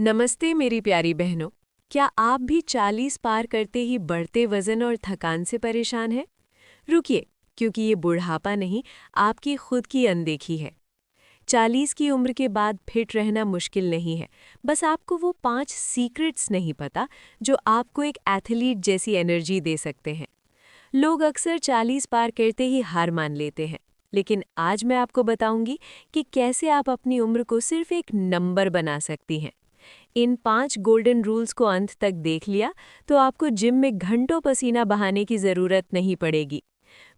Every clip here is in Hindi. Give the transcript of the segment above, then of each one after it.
नमस्ते मेरी प्यारी बहनों। क्या आप भी 40 पार करते ही बढ़ते वजन और थकान से परेशान हैं? रुकिए, क्योंकि ये बुढ़ापा नहीं, आपकी खुद की अनदेखी है। 40 की उम्र के बाद फिट रहना मुश्किल नहीं है। बस आपको वो 5 सीक्रेट्स नहीं पता जो आपको एक एथलीट जैसी एनर्जी दे सकते हैं। लोग अक्सर 40 पार करते ही हार मान लेते हैं, लेकिन आज मैं आपको बताऊंगी कि कैसे आप अपनी उम्र को सिर्फ एक नंबर बना सकती हैं। इन 5 गोल्डन रूल्स को अंत तक देख लिया तो आपको जिम में घंटों पसीना बहाने की ज़रूरत नहीं पड़ेगी।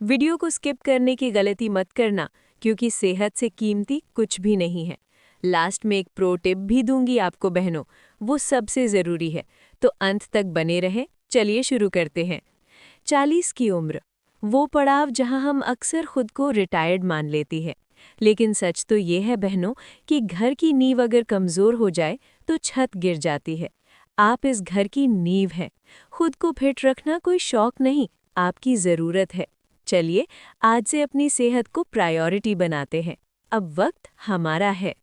वीडियो को स्किप करने की गलती मत करना, क्योंकि सेहत से कीमती कुछ भी नहीं है। लास्ट में एक प्रो टिप भी दूंगी आपको बहनों, वो सबसे ज़रूरी है, तो अंत तक बने रहें। चलिए शुरू करते हैं। 40 की उम्र, वो पड़ाव जहां हम अक्सर खुद को रिटायर्ड मान लेती है। लेकिन सच तो ये है बहनों कि घर की नींव अगर कमज़ोर हो जाए तो छत गिर जाती है। आप इस घर की नींव हैं। खुद को फिट रखना कोई शौक नहीं, आपकी ज़रूरत है। चलिए आज से अपनी सेहत को प्रायोरिटी बनाते हैं। अब वक्त हमारा है।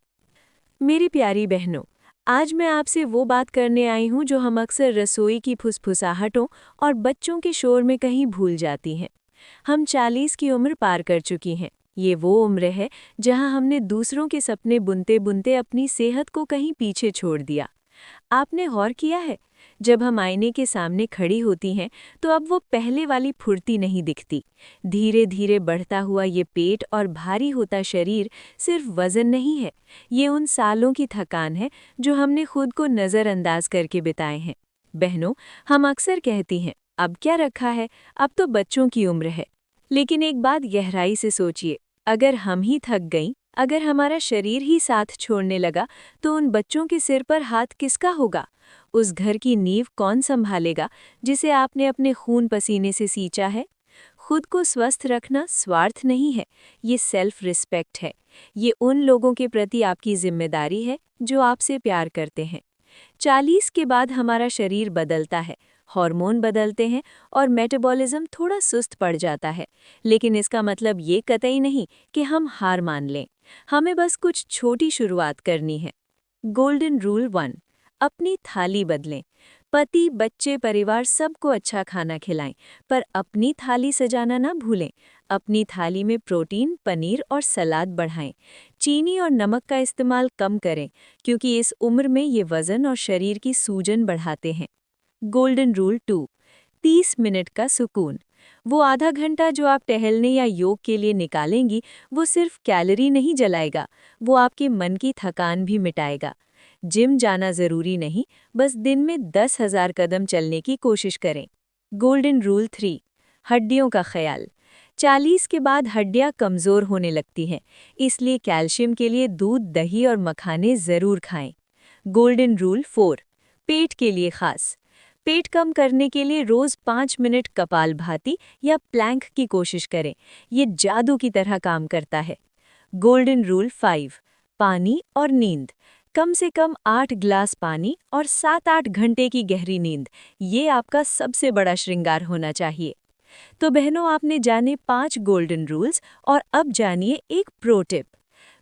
मेरी प्यारी बहनों, आज मैं आपसे वो बात करने आई हूँ जो हम अक्सर रसोई की फुसफुसाहटों और बच्चों के शोर में कहीं भूल जाती हैं। हम 40 की उम्र पार कर चुकी हैं। ये वो उम्र है जहाँ हमने दूसरों के सपने बुनते बुनते अपनी सेहत को कहीं पीछे छोड़ दिया। आपने गौर किया है, जब हम आईने के सामने खड़ी होती हैं तो अब वो पहले वाली फुर्ती नहीं दिखती। धीरे धीरे बढ़ता हुआ ये पेट और भारी होता शरीर सिर्फ वजन नहीं है, ये उन सालों की थकान है जो हमने खुद को नज़रअंदाज करके बिताए हैं। बहनों, हम अक्सर कहती हैं, अब क्या रखा है, अब तो बच्चों की उम्र है। लेकिन एक बात गहराई से सोचिए, अगर हम ही थक गईं, अगर हमारा शरीर ही साथ छोड़ने लगा, तो उन बच्चों के सिर पर हाथ किसका होगा? उस घर की नींव कौन संभालेगा जिसे आपने अपने खून पसीने से सींचा है? खुद को स्वस्थ रखना स्वार्थ नहीं है, ये सेल्फ रिस्पेक्ट है। ये उन लोगों के प्रति आपकी जिम्मेदारी है जो आपसे प्यार करते हैं। 40 के बाद हमारा शरीर बदलता है, हार्मोन बदलते हैं और मेटाबॉलिज्म थोड़ा सुस्त पड़ जाता है। लेकिन इसका मतलब ये कतई नहीं कि हम हार मान लें। हमें बस कुछ छोटी शुरुआत करनी है। गोल्डन रूल 1, अपनी थाली बदलें। पति, बच्चे, परिवार सबको अच्छा खाना खिलाएं, पर अपनी थाली सजाना ना भूलें। अपनी थाली में प्रोटीन, पनीर और सलाद बढ़ाएं। चीनी और नमक का इस्तेमाल कम करें, क्योंकि इस उम्र में ये वज़न और शरीर की सूजन बढ़ाते हैं। गोल्डन रूल 2, 30 मिनट का सुकून। वो आधा घंटा जो आप टहलने या योग के लिए निकालेंगी, वो सिर्फ कैलोरी नहीं जलाएगा, वो आपके मन की थकान भी मिटाएगा। जिम जाना ज़रूरी नहीं, बस दिन में 10,000 कदम चलने की कोशिश करें। गोल्डन रूल 3, हड्डियों का ख्याल। 40 के बाद हड्डियां कमज़ोर होने लगती हैं, इसलिए कैल्शियम के लिए दूध, दही और मखाने ज़रूर खाएं। गोल्डन रूल 4, पेट के लिए खास। पेट कम करने के लिए रोज़ 5 मिनट कपालभाति या प्लैंक की कोशिश करें, ये जादू की तरह काम करता है। गोल्डन रूल 5, पानी और नींद। कम से कम 8 ग्लास पानी और 7-8 घंटे की गहरी नींद, ये आपका सबसे बड़ा श्रृंगार होना चाहिए। तो बहनों, आपने जाने 5 गोल्डन रूल्स, और अब जानिए एक प्रो टिप।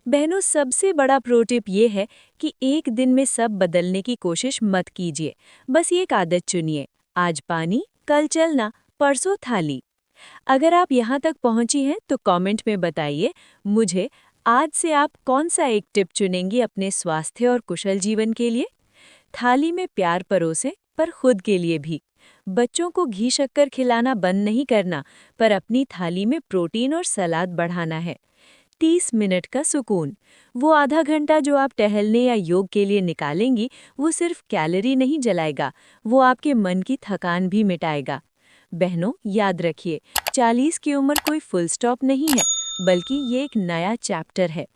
बहनों, सबसे बड़ा प्रो टिप ये है कि एक दिन में सब बदलने की कोशिश मत कीजिए। बस एक आदत चुनिए, आज पानी, कल चलना, परसों थाली। अगर आप यहाँ तक पहुँची हैं तो कमेंट में बताइए मुझे, आज से आप कौन सा एक टिप चुनेंगी अपने स्वास्थ्य और कुशल जीवन के लिए। थाली में प्यार परोसें, पर खुद के लिए भी। बच्चों को घी शक्कर खिलाना बंद नहीं करना, पर अपनी थाली में प्रोटीन और सलाद बढ़ाना है। 30 मिनट का सुकून, वो आधा घंटा जो आप टहलने या योग के लिए निकालेंगी, वो सिर्फ कैलोरी नहीं जलाएगा, वो आपके मन की थकान भी मिटाएगा। बहनों, याद रखिए, 40 की उम्र कोई फुल स्टॉप नहीं है, बल्कि ये एक नया चैप्टर है।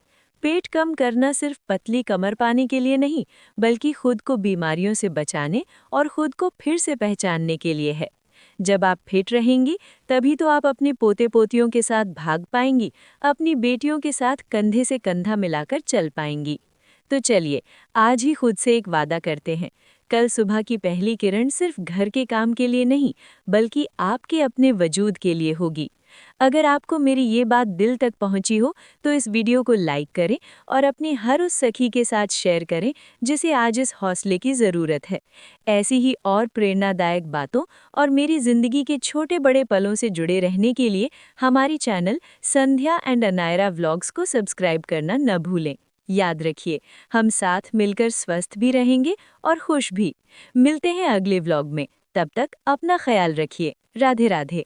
पेट कम करना सिर्फ पतली कमर पाने के लिए नहीं, बल्कि खुद को बीमारियों से बचाने और खुद को फिर से पहचानने के लिए है। जब आप फिट रहेंगी, तभी तो आप अपने पोते पोतियों के साथ भाग पाएंगी, अपनी बेटियों के साथ कंधे से कंधा मिलाकर चल पाएंगी। तो चलिए, आज ही खुद से एक वादा करते हैं। कल सुबह की पहली किरण सिर्फ घर के काम के लिए नहीं, बल्कि आपके अपने वजूद के लिए होगी। अगर आपको मेरी ये बात दिल तक पहुंची हो तो इस वीडियो को लाइक करें और अपनी हर उस सखी के साथ शेयर करें जिसे आज इस हौसले की ज़रूरत है। ऐसी ही और प्रेरणादायक बातों और मेरी ज़िंदगी के छोटे बड़े पलों से जुड़े रहने के लिए हमारी channel Sandhya and Anaira vlogs को सब्सक्राइब करना न भूलें। याद रखिए, हम साथ मिलकर स्वस्थ भी रहेंगे और खुश भी। मिलते हैं अगले व्लॉग में। तब तक अपना ख्याल रखिए। राधे राधे।